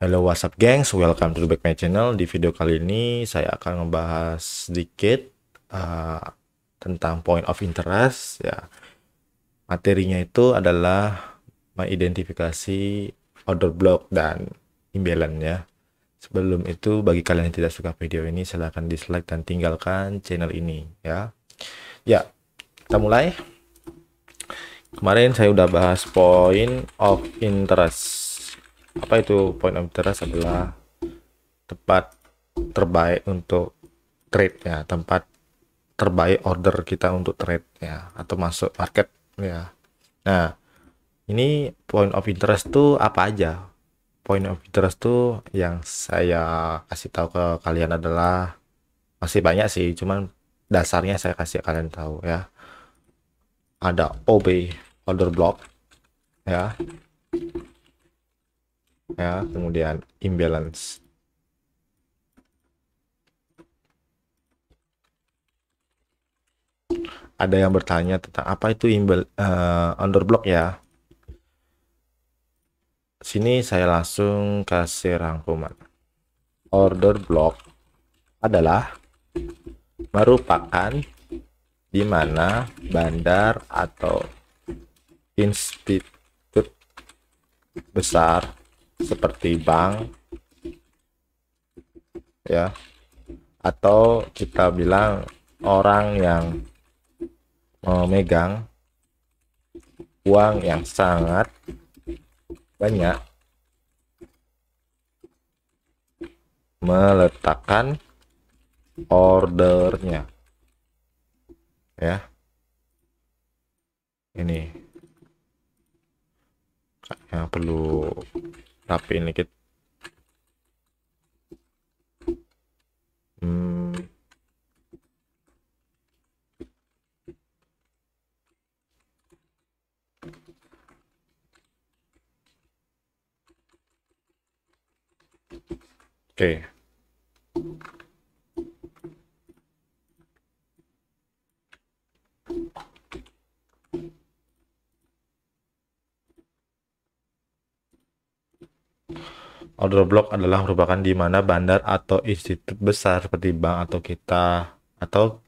Halo what's up gengs, welcome to the back my channel. Di video kali ini saya akan membahas sedikit uh, tentang point of interest ya. Materinya itu adalah mengidentifikasi order block dan imbalance ya. Sebelum itu bagi kalian yang tidak suka video ini silahkan dislike dan tinggalkan channel ini ya. Ya, kita mulai. Kemarin saya udah bahas point of interest. Apa itu point of interest? Adalah tempat terbaik untuk trade ya, tempat terbaik order kita untuk trade ya, atau masuk market ya. Nah, ini point of interest tuh apa aja? Point of interest tuh yang saya kasih tahu ke kalian adalah masih banyak sih, cuman dasarnya saya kasih kalian tahu ya. Ada OB, order block ya, kemudian imbalance. Ada yang bertanya tentang apa itu order block ya. Sini saya langsung kasih rangkuman. Order block adalah merupakan di mana bandar atau institut besar seperti bank ya, atau kita bilang orang yang memegang uang yang sangat banyak meletakkan ordernya ya. Ini yang perlu rapiin dikit. Oke. Order block adalah merupakan di mana bandar atau institut besar seperti bank atau kita atau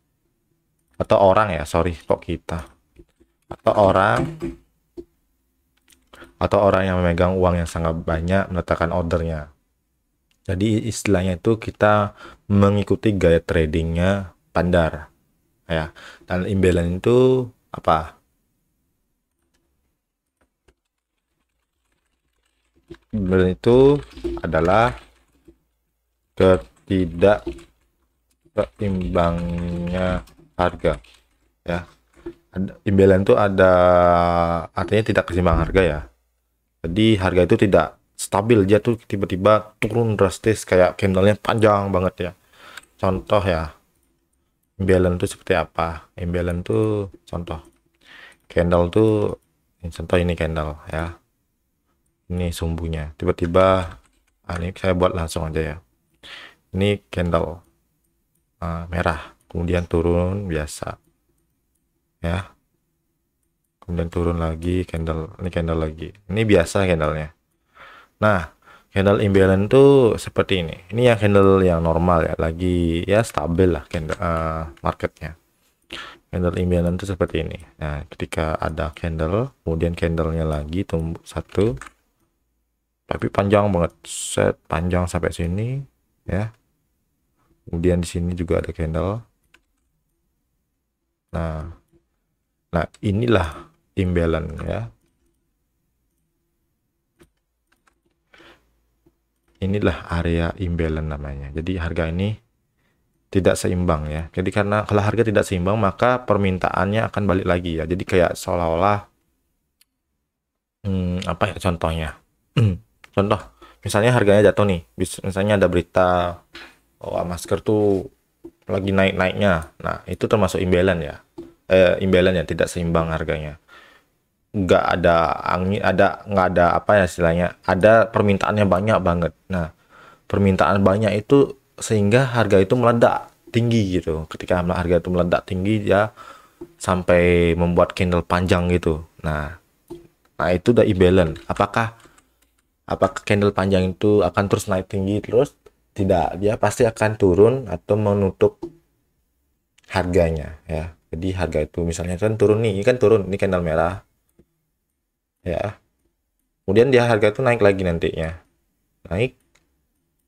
orang ya, sorry kok kita, atau orang yang memegang uang yang sangat banyak meletakkan ordernya. Jadi istilahnya itu kita mengikuti gaya tradingnya bandar ya. Dan imbalance itu apa? Imbalance itu adalah ketidakseimbangnya harga ya. Imbalance itu ada artinya tidak keseimbangan harga ya. Jadi harga itu tidak stabil, dia tuh tiba-tiba turun drastis kayak candlenya panjang banget ya. Contoh ya, imbalance itu seperti apa? Imbalance itu contoh candle tuh, contoh ini candle ya, ini sumbunya tiba-tiba ini saya buat langsung aja ya. Ini candle merah, kemudian turun biasa ya, kemudian turun lagi candle, ini candle lagi, ini biasa candlenya. Nah, candle imbalance tuh seperti ini yang candle yang normal ya, lagi ya stabil lah candle marketnya. Candle imbalance itu seperti ini. Nah, ketika ada candle, kemudian candlenya lagi tumbuh satu, tapi panjang banget, set panjang sampai sini ya. Kemudian di sini juga ada candle. Nah, inilah imbalance ya. Inilah area imbalance namanya. Jadi harga ini tidak seimbang ya. Jadi karena kalau harga tidak seimbang maka permintaannya akan balik lagi ya. Jadi kayak seolah-olah apa ya contohnya? Contoh, misalnya harganya jatuh nih. Misalnya ada berita masker tuh lagi naik-naiknya. Nah, itu termasuk imbalance ya. Imbalance ya, tidak seimbang harganya. Nggak ada angin, nggak ada apa ya istilahnya, ada permintaannya banyak banget. Nah, permintaan banyak itu sehingga harga itu meledak tinggi gitu. Ketika harga itu meledak tinggi ya sampai membuat candle panjang gitu. Nah, itu udah imbalance. Apakah Apakah candle panjang itu akan terus naik tinggi terus? Tidak, dia pasti akan turun atau menutup harganya ya. Jadi harga itu misalnya kan turun nih, ini kan turun, ini candle merah ya. Kemudian dia harga itu naik lagi nantinya. Naik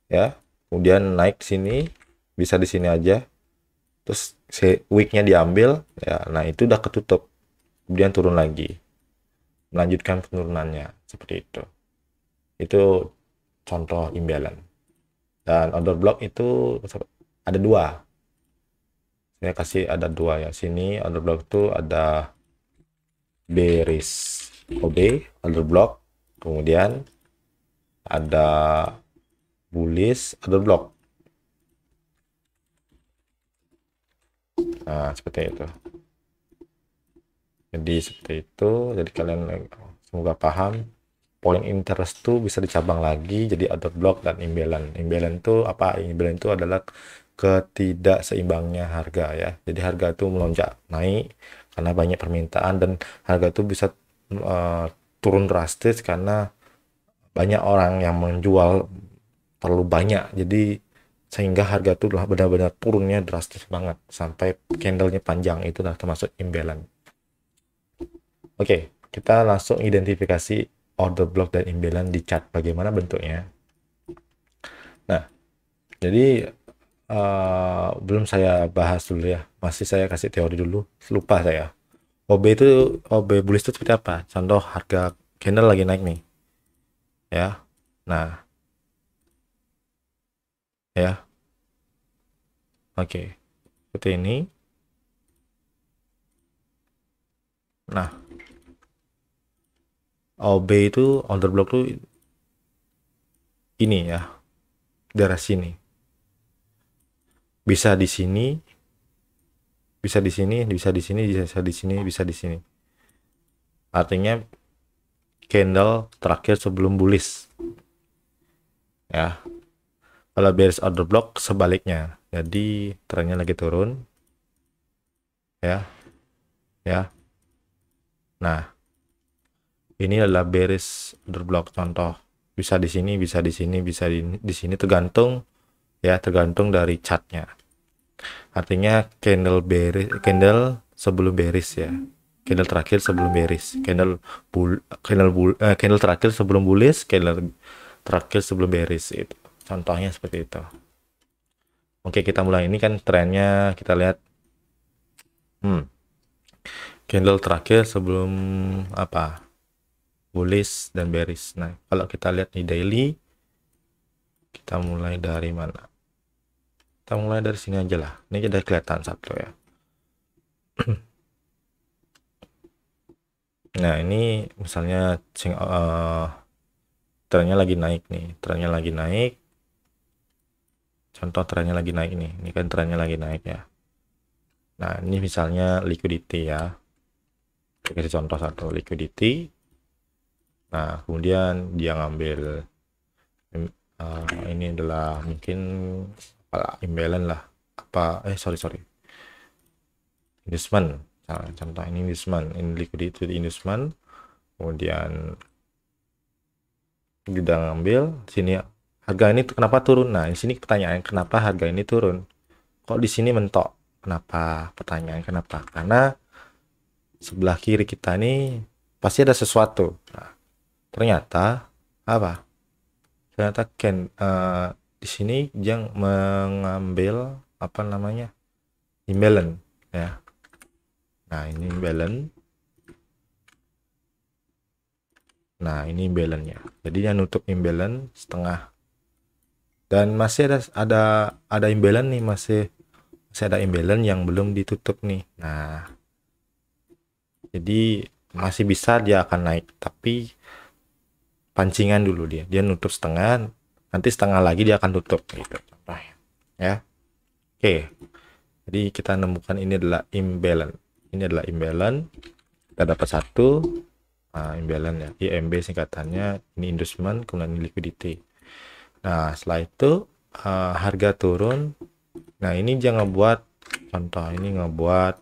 ya. Kemudian naik sini, bisa di sini aja. Terus weeknya diambil ya. Nah, itu udah ketutup. Kemudian turun lagi. Melanjutkan penurunannya seperti itu. Itu contoh imbalance. Dan order block itu ada dua. Saya kasih ada dua ya. Sini order block itu ada bearish OB order block, kemudian ada bullish order block. Nah, seperti itu. Jadi seperti itu. Jadi kalian semoga paham. Point interest tuh bisa dicabang lagi jadi order block dan imbalance. Imbalance itu apa? Imbalance itu adalah ketidakseimbangnya harga ya. Jadi harga itu melonjak naik karena banyak permintaan dan harga itu bisa turun drastis karena banyak orang yang menjual terlalu banyak. Jadi sehingga harga itu benar-benar turunnya drastis banget sampai candlenya panjang, itu udah termasuk imbalance. Oke, kita langsung identifikasi order block dan imbalance di chart bagaimana bentuknya. Nah, jadi belum saya bahas dulu ya, masih saya kasih teori dulu, lupa saya. OB bullish itu seperti apa? Contoh harga candle lagi naik nih ya. Nah ya, oke, seperti ini. Nah, OB itu order block tuh ini ya, daerah sini. Bisa di sini, bisa di sini, bisa di sini, bisa di sini, bisa di sini. Artinya candle terakhir sebelum bullish. Ya. Kalau bearish order block sebaliknya. Jadi trennya lagi turun. Ya. Ya. Nah, ini adalah bearish order block contoh. Bisa di sini, bisa di sini, bisa di sini, tergantung ya, tergantung dari chartnya. Artinya candle bearish, candle sebelum bearish ya. Candle terakhir sebelum bearish, candle terakhir sebelum bullish, candle terakhir sebelum bearish itu. Contohnya seperti itu. Oke, kita mulai. Ini kan trennya kita lihat. Candle terakhir sebelum apa? Bullish dan bearish. Nah, kalau kita lihat di daily, kita mulai dari mana? Kita mulai dari sini aja lah. Ini sudah kelihatan satu ya. Nah, ini misalnya trennya lagi naik nih. Trennya lagi naik. Contoh trennya lagi naik nih. Ini kan trennya lagi naik ya. Nah, ini misalnya liquidity ya. Kita kasih contoh satu, liquidity. Nah, kemudian dia ngambil ini adalah mungkin imbalance lah. Sorry. Inducement. Nah, contoh ini inducement, ini liquidity inducement. Kemudian kita ngambil sini harga ini kenapa turun. Nah, di sini pertanyaan kenapa harga ini turun. Kok di sini mentok? Kenapa? Pertanyaan kenapa? Karena sebelah kiri kita ini pasti ada sesuatu. Nah, ternyata apa? Ternyata di sini yang mengambil apa namanya? Imbalance ya. Nah, ini imbalance. Nah, ini imbalance-nya. Jadi dia nutup imbalance setengah. Dan masih ada imbalance nih, masih ada imbalance yang belum ditutup nih. Nah, jadi masih bisa dia akan naik, tapi pancingan dulu dia nutup setengah, nanti setengah lagi dia akan tutup gitu contohnya ya. Oke, jadi kita nemukan ini adalah imbalance, kita dapat satu. Nah, imbalance ya, IMB singkatannya, ini inducement, kemudian ini liquidity. Nah, setelah itu harga turun. Nah, ini jangan buat contoh, ini ngebuat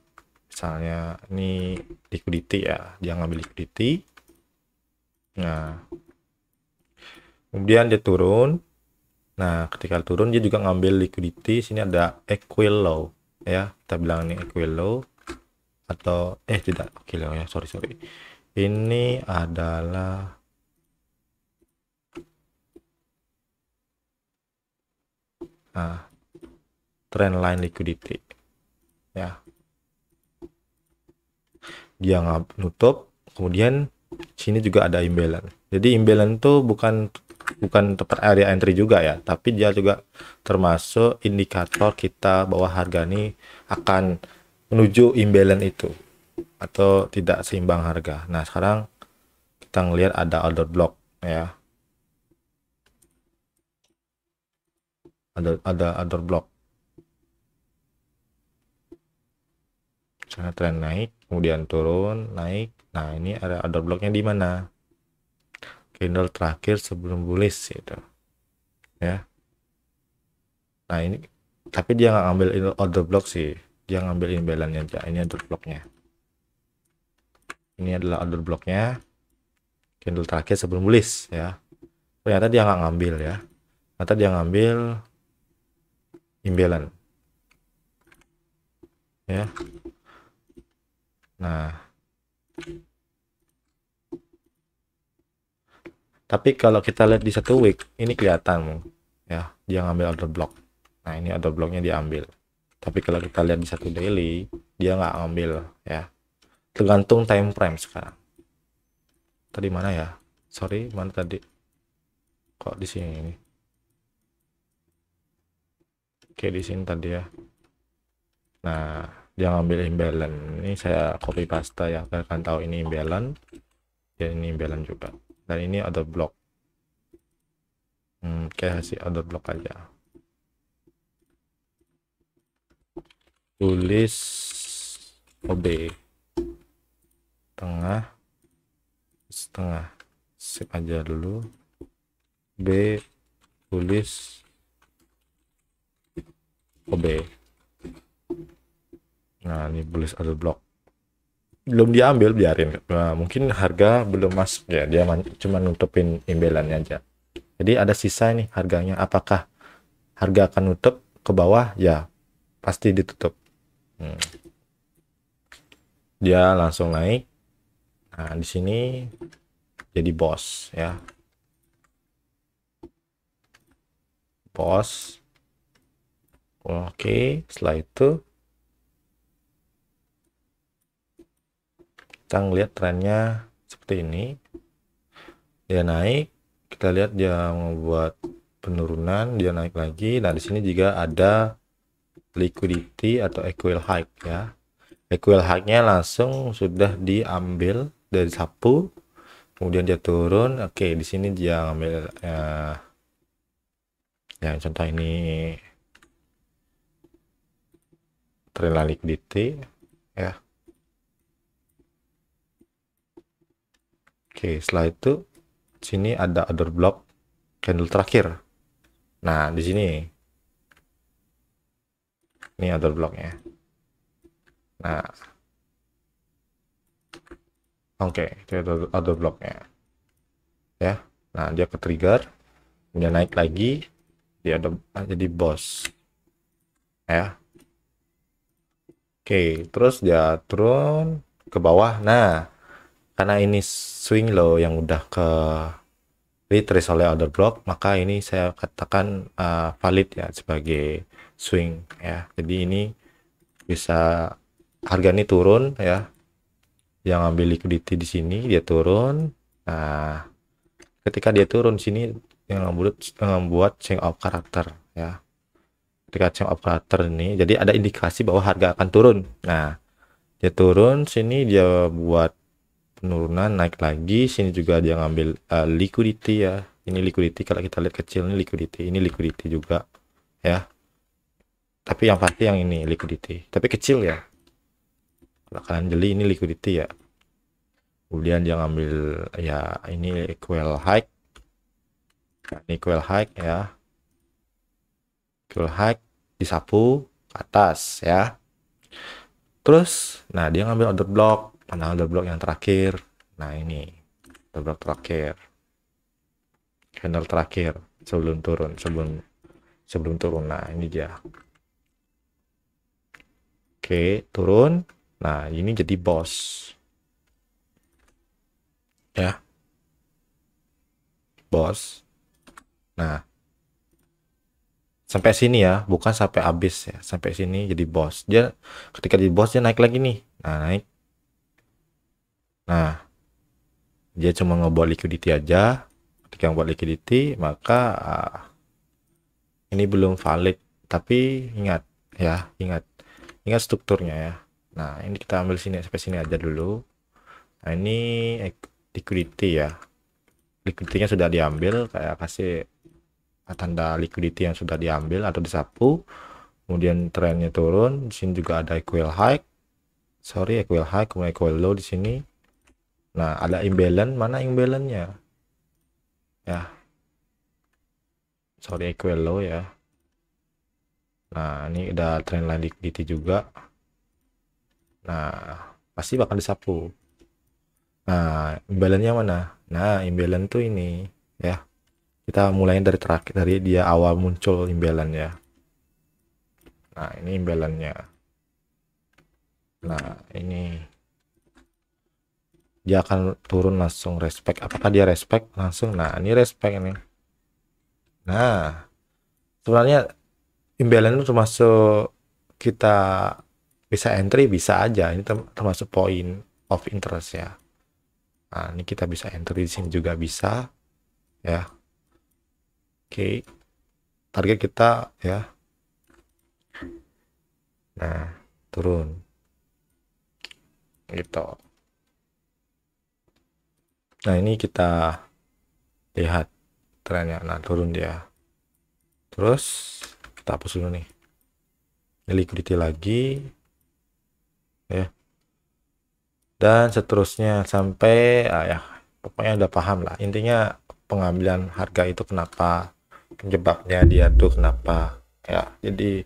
misalnya ini liquidity ya, dia ngambil liquidity. Nah, Kemudian dia turun. Nah, ketika turun dia juga ngambil liquidity. Sini ada equal low ya. Kita bilang ini equal low atau tidak equal low ya. Sorry. Ini adalah trend line liquidity ya. Dia nutup, kemudian sini juga ada imbalance. Jadi imbalance itu bukan tempat area entry juga ya, tapi dia juga termasuk indikator kita bahwa harga ini akan menuju imbalance itu atau tidak seimbang harga. Nah, sekarang kita ngelihat ada order block ya. Ada order block. Misalnya tren naik, kemudian turun, naik. Nah, ini ada order blocknya di mana? Candle terakhir sebelum bullish itu ya. Nah, ini tapi dia nggak ngambil order block sih, dia ngambil imbalance aja. Ini order blocknya, ini adalah order blocknya candle terakhir sebelum bullish ya. Ternyata dia nggak ngambil ya, ternyata dia ngambil imbalance ya. Nah, tapi kalau kita lihat di 1 week ini kelihatan ya, dia ngambil order block. Nah, ini order blocknya diambil. Tapi kalau kita lihat di 1 daily dia nggak ngambil ya, tergantung time frame. Sekarang tadi mana ya, sorry, mana tadi, kok di sini ini. Oke, di sini tadi ya. Nah, dia ngambil imbalance. Ini saya copy paste ya, kalian tahu ini imbalance ya, ini imbalance juga, dan ini order block. Kayak kasih order block aja, tulis OB tengah setengah, sip aja dulu, B tulis OB. Nah, ini bullish order block belum diambil, biarin. Nah, mungkin harga belum masuk ya, dia cuma nutupin imbalance aja. Jadi ada sisa nih harganya, apakah harga akan nutup ke bawah? Ya pasti ditutup. Dia langsung naik. Nah, di sini jadi bos ya, bos. Oke, setelah itu kita ngelihat trennya seperti ini. Dia naik, kita lihat dia membuat penurunan, dia naik lagi. Nah, di sini juga ada liquidity atau equal high ya. Equal high-nya langsung sudah diambil dari sapu, kemudian dia turun. Oke, di sini dia ngambil ya, contoh ini trend liquidity ya. Oke, setelah itu sini ada order block candle terakhir. Nah, di sini ini order blocknya. Nah, oke, itu order blocknya ya. Nah, dia ke trigger, kemudian naik lagi, dia ada jadi bos ya. Oke, terus dia turun ke bawah. Nah, karena ini swing low yang udah ke retrace oleh order block, maka ini saya katakan valid ya sebagai swing ya. Jadi ini bisa harga ini turun ya, yang ambil liquidity di sini dia turun. Nah, ketika dia turun sini yang membuat change of character ya. Ketika change of character ini, jadi ada indikasi bahwa harga akan turun. Nah, dia turun sini, dia buat penurunan, naik lagi. Sini juga dia ngambil liquidity ya. Ini liquidity, kalau kita lihat kecil ini liquidity, ini liquidity juga ya. Tapi yang pasti yang ini liquidity, tapi kecil ya. Kalau kalian jeli ini liquidity ya. Kemudian dia ngambil ya, ini equal high. Ini equal high ya. Equal high disapu ke atas ya. Terus, nah dia ngambil order block. Mana order block yang terakhir? Nah, ini order block terakhir. candle terakhir sebelum turun, sebelum turun. Nah, ini dia. Oke, turun. Nah, ini jadi boss. Ya, boss. Nah, sampai sini ya, bukan sampai habis ya. Sampai sini jadi boss. Dia ketika di boss dia naik lagi nih. Nah, naik. Nah, dia cuma ngebuat liquidity aja. Ketika ngebuat liquidity, maka ini belum valid. Tapi ingat ya, ingat strukturnya ya. Nah, ini kita ambil sini sampai sini aja dulu. Nah, ini liquidity ya. Liquidity-nya sudah diambil, kayak kasih tanda liquidity yang sudah diambil atau disapu. Kemudian trennya turun. Di sini juga ada equal high. Equal high, kemudian equal low di sini. Nah, ada imbalance, mana imbalance-nya? Ya. Equal low ya. Nah, ini ada trendline liquidity juga. Nah, pasti bakal disapu. Nah, imbalance-nya mana? Nah, imbalance tuh ini ya. Kita mulai dari terakhir, dari dia awal muncul imbalance ya. Nah, ini imbalance-nya. Nah, ini dia akan turun langsung respect. Apakah dia respect langsung? Nah, ini respect ini. Nah, sebenarnya imbalance itu termasuk kita bisa entry, bisa aja. Ini termasuk point of interest ya. Nah, ini kita bisa entry di sini juga bisa ya. Oke. Target kita ya. Nah, turun. Gitu. Nah, ini kita lihat trennya. Nah, turun dia. Terus kita hapus dulu nih. Ini liquidity lagi ya. Dan seterusnya sampai ya pokoknya udah paham lah. Intinya pengambilan harga itu kenapa, penyebabnya dia tuh kenapa ya. Jadi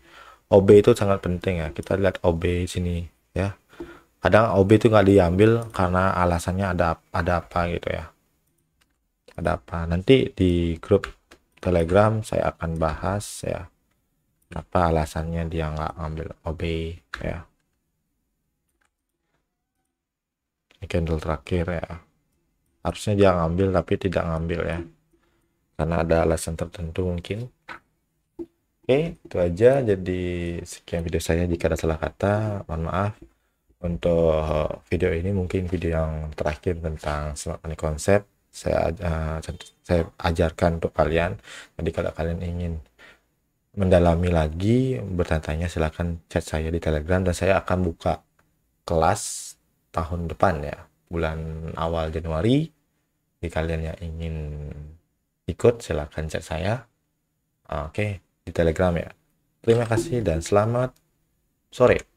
OB itu sangat penting ya. Kita lihat OB sini ya. Kadang OB itu nggak diambil karena alasannya ada apa gitu ya. Ada apa? Nanti di grup Telegram saya akan bahas ya. Apa alasannya dia nggak ngambil OB ya. Ini candle terakhir ya. Harusnya dia ngambil tapi tidak ngambil ya. Karena ada alasan tertentu mungkin. Oke, itu aja. Jadi sekian video saya. Jika ada salah kata, mohon maaf. Untuk video ini mungkin video yang terakhir tentang smart money konsep saya ajarkan untuk kalian. Jadi kalau kalian ingin mendalami lagi, bertanya-tanya, silahkan chat saya di Telegram dan saya akan buka kelas tahun depan ya, bulan awal Januari. Jika kalian yang ingin ikut, silahkan chat saya. Oke, di Telegram ya. Terima kasih dan selamat sore.